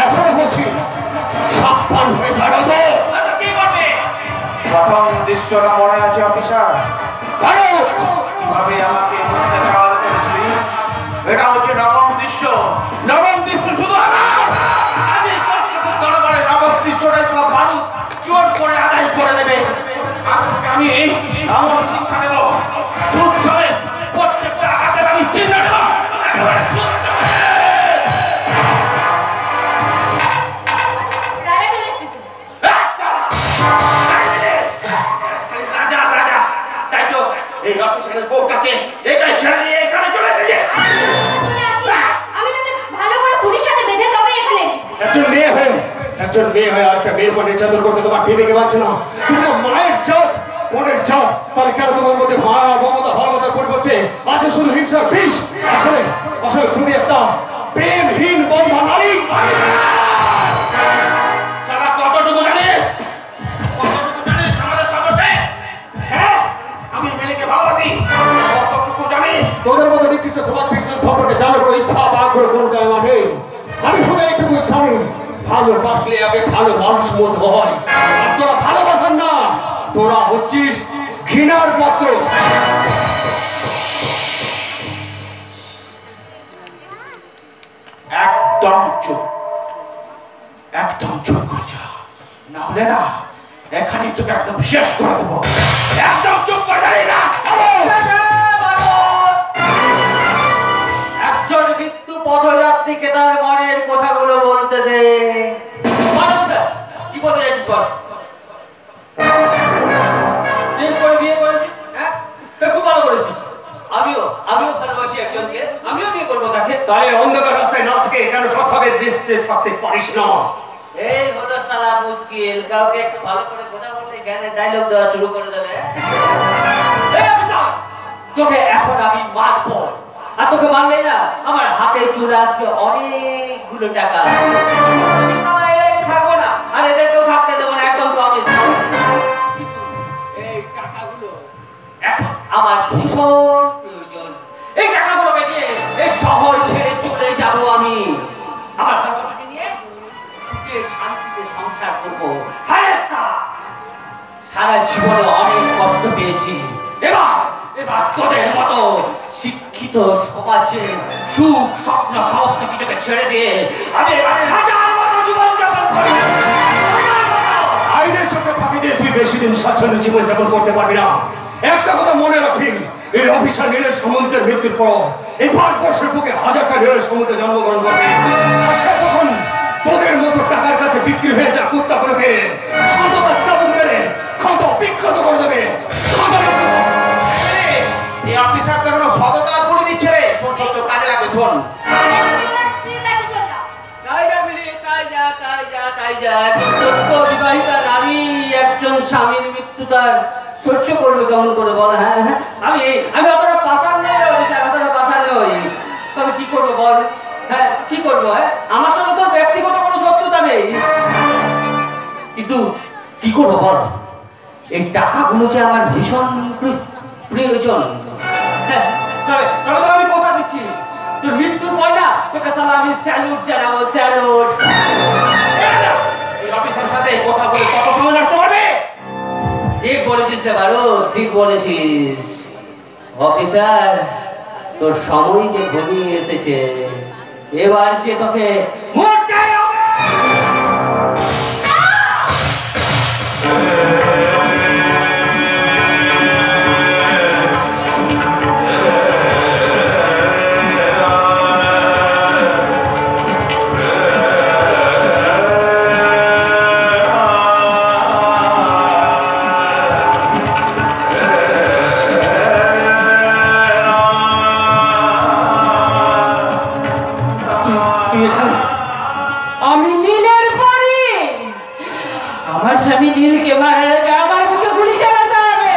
এখন বলছি সাবধান হয়ে ছাড়ো তো। কি করবে? প্রথম দৃশ্যটা মনে আছে অফিসার? কিভাবে আমাকে অত্যাচার করেছিলি? এটা হচ্ছে নবম দৃশ্য। নবম দৃশ্য শুধু আমার। আমি দরবারে নবম দৃশ্যটাই সব বারুদ চোর করে আদায় করে দেবে। আমি এমন শিক্ষা দেব, সুদ সমেত প্রত্যেকটা আঘাতের আমি চিহ্ন দেব। একেবারে সুদ সমেত। রাজা চলে এসেছে। রাজা রাজা, তাই তো এই অফিসারের বউটাকে এটাই ছেড়ে দিয়ে এখানে চলে গেছে। আমি তোকে ভালো করে খুনির সাথে বেঁধে তবে এখানে। একজন মেয়ে হয়ে আর একটা মেয়ের পর নির্যাতন করতে তোমার বিবেকে পারছে না। তুমি তো মায়ের জাত, বোনের জাত, তাহলে কেন তোমার মধ্যে মায়া মমতা ভালোবাসার পরিবর্তে আছে শুধু হিংসার বিষ? আসলে আসলে তুমি একটা প্রেমহীন বন্ধা নারী। সারা কতটুকু জানিস? কতটুকু জানিস আমাদের সম্পর্কে? হ্যাঁ, আমি মেয়েকে ভালোবাসি। কতটুকু জানিস? তোদের মতো নিকৃষ্ট সমাজ বিজ্ঞান সম্পর্কে জানার কোনো ইচ্ছা বা আগ্রহ কোনটা আমার নেই। আমি শুধু এইটুকু জানি, ভালোবাসলে আগে ভালো মানুষ মত হয়। আর তোরা ভালোবাসার না, তোরা হচ্ছিস ঘৃণার পাত্র। একদম চুপ, একদম চুপ করে যা, না হলে না এখানেই তোকে একদম শেষ করে দেবো। একদম চুপ করে দাঁড়িয়ে না। একজন মৃত্যু পথযাত্রীকে তার মনের কথাগুলো বলতে দে। কি বলতে যাচ্ছিস বল? বিয়ে করেছিস? হ্যাঁ, খুব ভালো করেছিস। আমিও ভালোবাসি একজনকে, আমিও বিয়ে করবো তাকে। তাহলে অন্ধকার রাস্তায় না থেকে কেন সৎভাবে বেঁচে থাকতে পারিস না? এই হলো সালা মুশকিল, কাউকে একটু ভালো করে কথা বলতে জ্ঞানের ডায়লগ দেওয়া শুরু করে দেবে। তোকে এখন আমি মারবো, আর তোকে মারলে না আমার হাতে চুরে আসবে অনেকগুলো টাকা। আমি সালা এলাকায় থাকবো না, আর এদেরকেও থাকতে দেবো না, একদম প্রমিস। এই টাকাগুলো এখন আমার ভীষণ প্রয়োজন। এই টাকাগুলোকে নিয়ে এই শহর ছেড়ে চলে যাবো আমি। আমার ভালোবাসাকে নিয়ে সুখে শান্তিতে সংসার করবো। সারা জীবনে অনেক কষ্ট পেয়েছি, এবার তোদের মতো শিক্ষিত সমাজে সুখ স্বপ্ন সমস্ত কিছুকে ছেড়ে দিয়ে আমি রাজার মতো জীবন যাপন করি। আইনের চোখে ফাঁকি দিয়ে তুই বেশি দিন স্বাচ্ছন্দ্য জীবন যাপন করতে পারবি না। একটা কথা মনে রাখবি, এই অফিসার নীলের সমুদ্রের মৃত্যুর পর এই ভারতবর্ষের বুকে হাজারটা নীলের সমুদ্রে জন্মগ্রহণ করবে। আর সে তখন তোদের মতো টাকার কাছে বিক্রি হয়ে যা কুত্তাগুলোকে সততার চাবুক মেরে ক্ষত বিক্ষত করে দেবে। এই অফিসার তো কোনো সততার করে দিচ্ছে রে। শোন তো কাজে লাগবে শোন। সত্য বিবাহিতা নারী একজন স্বামীর মৃত্যু তার সহ্য করবে কেমন করে বল? হ্যাঁ হ্যাঁ, আমি অতটা পাশার নই, অতটা পাশার নই, তবে কি করবো বল? হ্যাঁ কি করবো? হ্যাঁ আমার সাথে তোর ব্যক্তিগত কোনো শত্রুতা নেই, কিন্তু কি করবো বল? এই টাকাগুলো যে আমার ভীষণ প্রয়োজন। হ্যাঁ তবে তবে আমি কথা দিচ্ছি, তোর মৃত্যুর পর না তোকে সালা আমি স্যালুট জানাবো, স্যালুট। এই অফিসারের সাথে কথা বলে কত সময় লাগতে পারবে? ঠিক বলেছিস রে বারু, ঠিক বলেছিস। অফিসার তোর সময় যে ঘনিয়ে এসেছে, এবার যে তোকে মরতেই হবে। আমি নীলের পরি, আমার স্বামী নীলকে মারার আগে আমার বুকে গুলি চালাতে হবে।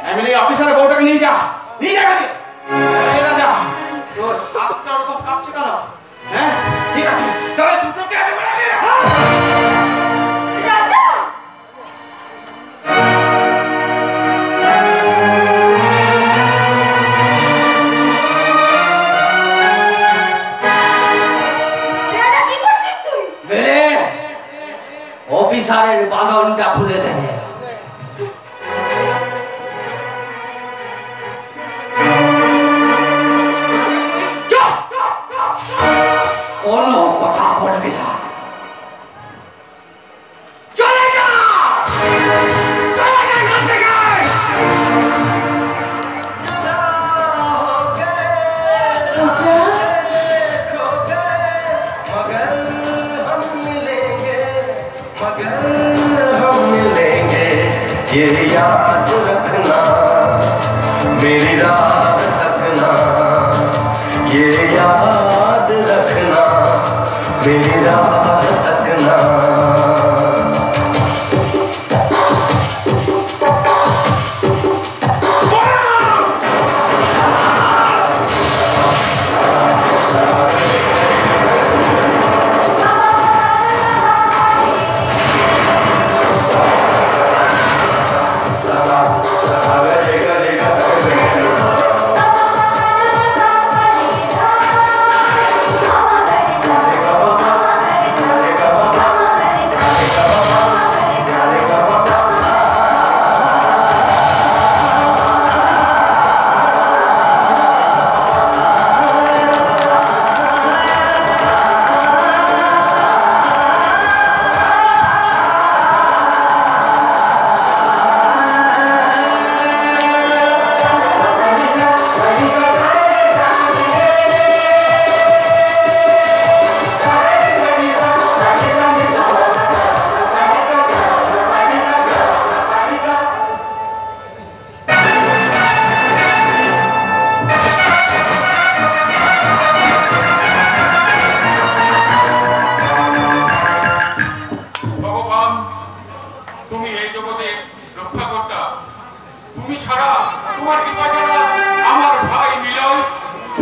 এমএলএ অফিসারের বউটাকে নিয়ে যা, নিয়ে যা গাড়ি। এই রাজা, তোর হাতটা ওরকম কাঁপছে কেন? হ্যাঁ ঠিক আছে, তাহলে দুটোকে আগে বেড়া দিয়ে রাখ। রাজা কি করছিস তুই? অফিসারের বাঁধনটা খুলে দেয়। কোনো কথা বলবি না, চলে যা, চলে যা এখান থেকে। ये याद रखना मेरी रात रखना, ये याद रखना मेरी रात रखना।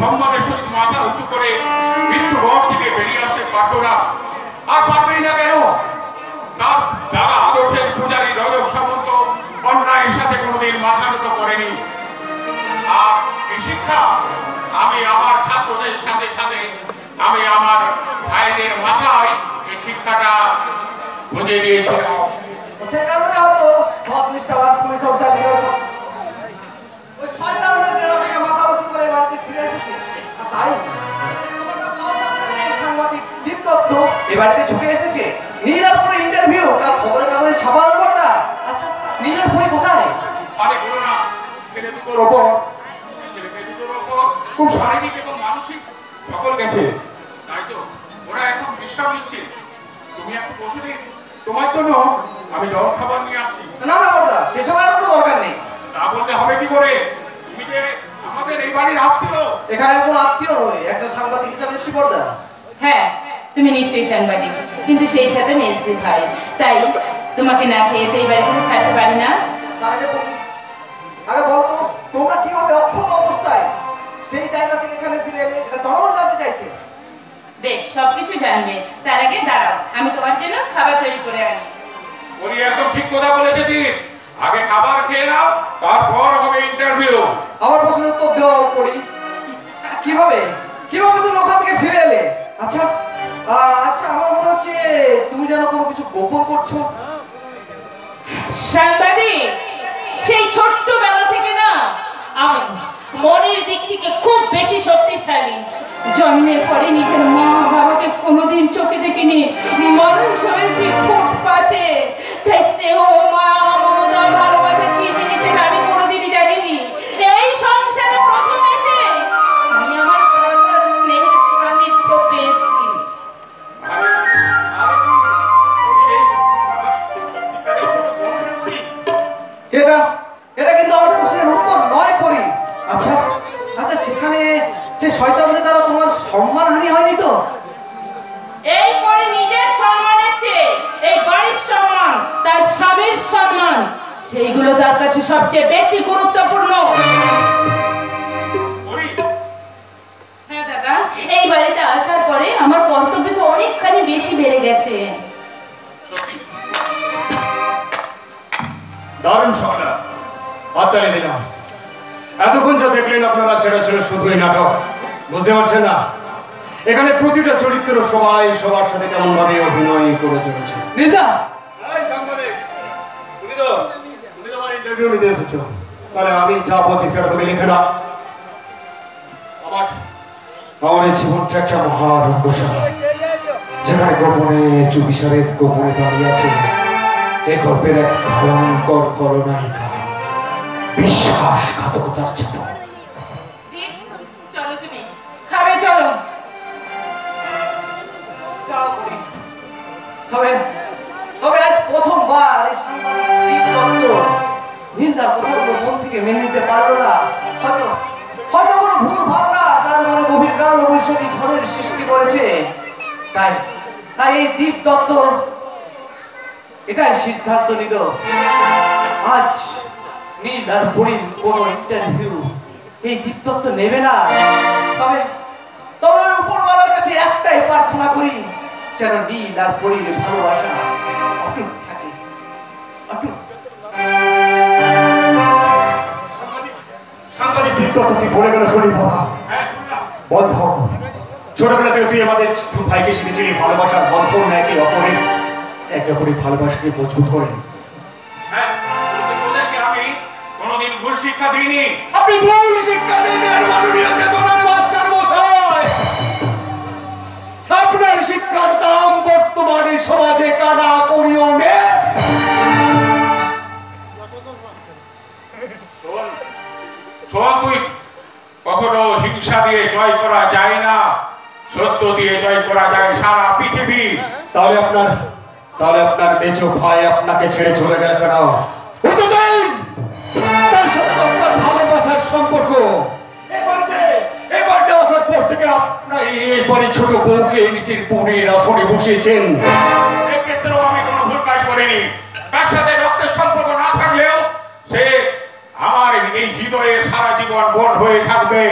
সম্মানের সহিত মাথা উঁচু করে মৃত্যু ঘর থেকে বেরিয়ে আসতে পারতো না, আর পারবেই না কেন? তার যারা আদর্শের পূজারী দৈরব সামন্ত অন্যায়ের সাথে কোনোদিন মাথা নত করেনি। আর এই শিক্ষা আমি আমার ছাত্রদের সাথে সাথে আমি আমার ভাইদের মাথায় এই শিক্ষাটা বুঝে দিয়েছিলাম। সে কারণে হয়তো সব নিষ্ঠাবান পুলিশ অফিসার ওই শয়তানের ডেরা থেকে মাথা উঁচু করে বাড়িতে ফিরে এসেছে। আর তাই সাংবাদিক দীপ দত্ত এ বাড়িতে ছুটে এসেছে। নীলার পরে ইন্টারভিউ, তার খবরের কাগজে ছাপানোর পর। আচ্ছা নীলার পরে কোথায়? আরে বলো না, দুটোর ওপর ছেলে মেয়ে দুটোর ওপর খুব শারীরিক এবং মানসিক সকল গেছে। তাই তো ওরা এখন বিশ্রাম নিচ্ছে। তুমি একটু বসে দিন, তোমার জন্য আমি জল খাবার নিয়ে আসছি। না না বড়দা, সেসব আর কোনো দরকার নেই। তা বলতে হবে কি করে? তুমি যে আমাদের এই বাড়ির আত্মীয়। এখানে কোনো আত্মীয় নয়, একজন সাংবাদিক হিসাবে এসেছি বড়দা। হ্যাঁ, তুমি নিশ্চয়ই সাংবাদিক, কিন্তু সেই সাথে মেজদি ভাই। তাই তোমাকে না খেয়ে তো এই বাড়ি থেকে ছাড়তে পারি না। তার আগে বলতো, তোমরা কিভাবে অক্ষম অবস্থায় সেই জায়গা থেকে এখানে ফিরে এলে, এটা জনগণ জানতে চাইছে। বেশ, সবকিছু জানবে। তার আগে দাঁড়াও, আমি তোমার জন্য খাবার তৈরি করে আনি। উনি একদম ঠিক কথা বলেছে দিন। আগে খাবার খেয়ে নাও, তারপর হবে ইন্টারভিউ। আমার প্রশ্নের উত্তর দেওয়া করি। কিভাবে কিভাবে তুমি ওখান থেকে ফিরে এলে? আচ্ছা আচ্ছা, আমার মনে হচ্ছে তুমি যেন কোনো কিছু গোপন করছো। সাংবাদিক, সেই ছোট্টবেলা থেকে না আমি মনের দিক থেকে খুব বেশি শক্তিশালী। জন্মের পরে নিজের মা বাবাকে কোনোদিন চোখে দেখিনি, মানুষ হয়েছে ফুটপাতে। তাই স্নেহ, মায়া, মমতা, ভালোবাসা কি জিনিস সেটা আমি কোনোদিনই জানিনি। এই সংসারে প্রথম এসে আমি আমার বাবার স্নেহের সান্নিধ্য পেয়েছি। এটা এটা কিন্তু আমার প্রশ্নের উত্তর নয় করি। আচ্ছা আচ্ছা, সেখানে সে শয়তানদের দ্বারা তোমার সম্মানহানি হয়নি তো? এই পরে নিজের সম্মানের চেয়ে এই বাড়ির সম্মান, তার স্বামীর সম্মান, সেইগুলো তার কাছে সবচেয়ে বেশি গুরুত্বপূর্ণ। হ্যাঁ দাদা, এই বাড়িতে আসার পরে আমার কর্তব্যটা অনেকখানি বেশি বেড়ে গেছে। দারুণ সহনা, হাততালি দিলাম। এতক্ষণ যা দেখলেন আপনারা, সেটা ছিল শুধুই নাটক। বুঝতে পারছেন না? এখানে প্রতিটা চরিত্র সবাই সবার সাথে কেমন ভাবে অভিনয় করে চলেছে। নিদা, তুমি তো আমার ইন্টারভিউ নিতে এসেছো, তাহলে আমি যা বলছি সেটা তুমি লিখে না। আমার এই জীবনটা একটা মহারঙ্গশালা, যেখানে গোপনে চুপিসারে গোপনে দাঁড়িয়ে আছে এ গল্পের এক ভয়ঙ্কর খলনায়িকা, বিশ্বাসঘাতকতার চাপা। চলো, তুমি খাবে, চলো। তবে তবে আজ প্রথমবার এই সাংবাদিক নিন্দার কথাগুলো মন থেকে মেনে নিতে পারলো না। হয়তো হয়তো কোনো ভুল ভাবনা তার মনে গভীর কাল বৈশাখী ঝড়ের সৃষ্টি করেছে। তাই তাই এই দীপ দত্ত এটাই সিদ্ধান্ত নিল, আজ নীল আর পরীর কোনো ইন্টারভিউ এই দীপ দত্ত নেবে না। তবে তবে উপরওয়ালার কাছে একটাই প্রার্থনা করি, যেন নীল আর পরীর ভালোবাসা অটুট থাকে, অটুট। সাংবাদিক তুই বলে গেল শরীর কথা বন্ধ। ছোটবেলা থেকে তুই আমাদের ভাইকে শিখেছিলি ভালোবাসার বন্ধন একে অপরের ভালোবাসাকে মজবুত করে। আমি কোনোদিন ভুল শিক্ষা দিইনি। আপনি ভুল শিক্ষা দিয়েছেন মাননীয় চেতনার মাস্টার মশাই। আপনার শিক্ষার দাম বর্তমানে সমাজে কানা করিও নে। শোন, তুই কখনো হিংসা দিয়ে জয় করা যায় না, সত্য দিয়ে জয় করা যায় সারা পৃথিবী। তাহলে আপনার মেজো ভাই আপনাকে ছেড়ে চলে গেল কেন? তার সাথে আপনার ভালোবাসার সম্পর্ক এবারে আসার পর থেকে আপনার এই বাড়ির ছোট বউকে নিজের বোনের আসনে বসিয়েছেন। এক্ষেত্রেও আমি কোনো ভুল কাজ করিনি। তার সাথে রক্তের সম্পর্ক না থাকলেও সে আমার এই হৃদয়ে সারা জীবন বোন হয়ে থাকবে।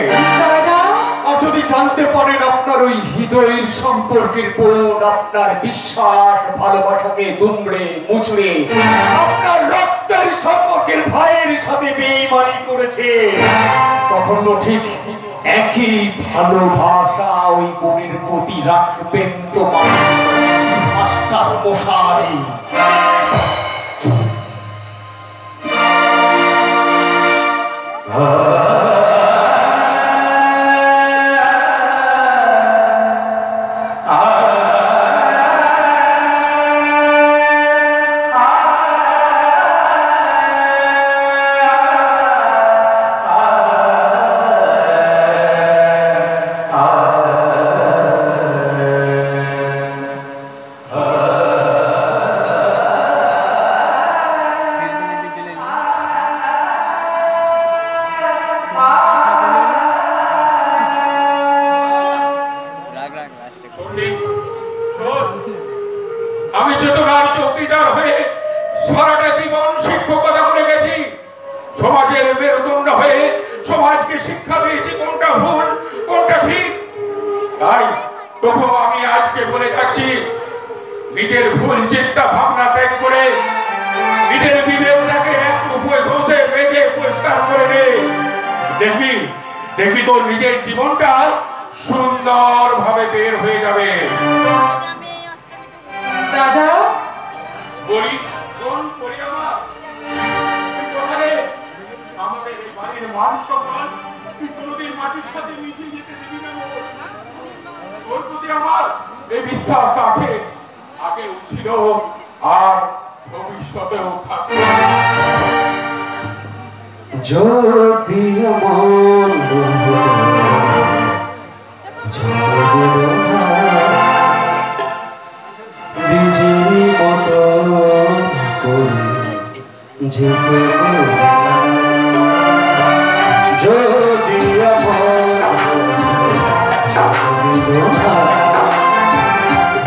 আর যদি জানতে পারেন আপনার ওই হৃদয়ের সম্পর্কের বোন আপনার বিশ্বাস ভালোবাসাকে দুমড়ে মুচড়ে আপনার রক্তের সম্পর্কের ভাইয়ের সাথে বেঈমানি করেছে, তখন তো ঠিক একই ভালোবাসা ওই বোনের প্রতি রাখবেন তো মাস্টার মশাই। চেতনার চৌকিদার হয়ে সারাটা জীবন শিক্ষকতা করে গেছি, সমাজের মেরুদণ্ড হয়ে সমাজকে শিক্ষা দিয়েছি কোনটা ভুল কোনটা ঠিক। তাই তখন আমি আজকে বলে যাচ্ছি, নিজের ভুল চিন্তা ভাবনা ত্যাগ করে নিজের বিবেকটাকে একটু ঘষে মেজে পরিষ্কার করে দে, দেখবি দেখবি তোর নিজের জীবনটা সুন্দর ভাবে বের হয়ে যাবে। দাদা বলি কোন পরিবার কোথায় আমাদের এই বাড়ির মান সম্মান তুই কোনোদিন মাটির সাথে মিশিয়ে যেতে দিবি না। তোর প্রতি আমার এই বিশ্বাস আছে, আগেও ছিল আর ভবিষ্যতেও থাকবে। যদি আমার বিজলি মতো যেতে যদি আমার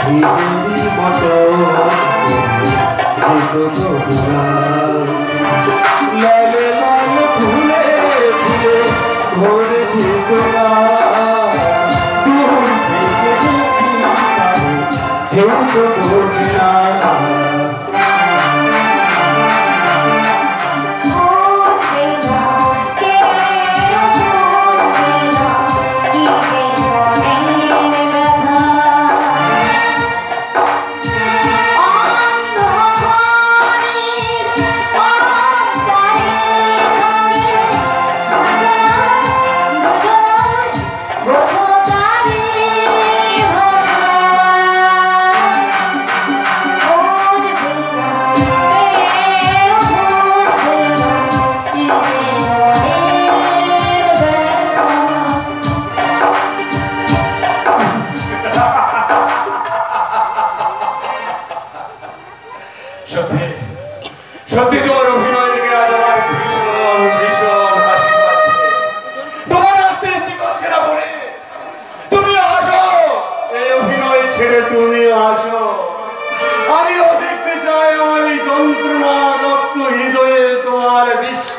বিজলি মতো লালে লাল ফুলে ফুলে ভরেছে তোরা দূর থেকে দেখি যেহেতু বোঝে না। সত্যি সত্যি তোমার অভিনয় দেখে আজ আমার ভীষণ ভীষণ হাসি পাচ্ছে। তোমার আসতে ইচ্ছে করছে না বলে তুমি আসো, এই অভিনয় ছেড়ে তুমি আসো। আমিও দেখতে চাই আমার এই যন্ত্রণা দপ্ত হৃদয়ে তোমার বিশ্ব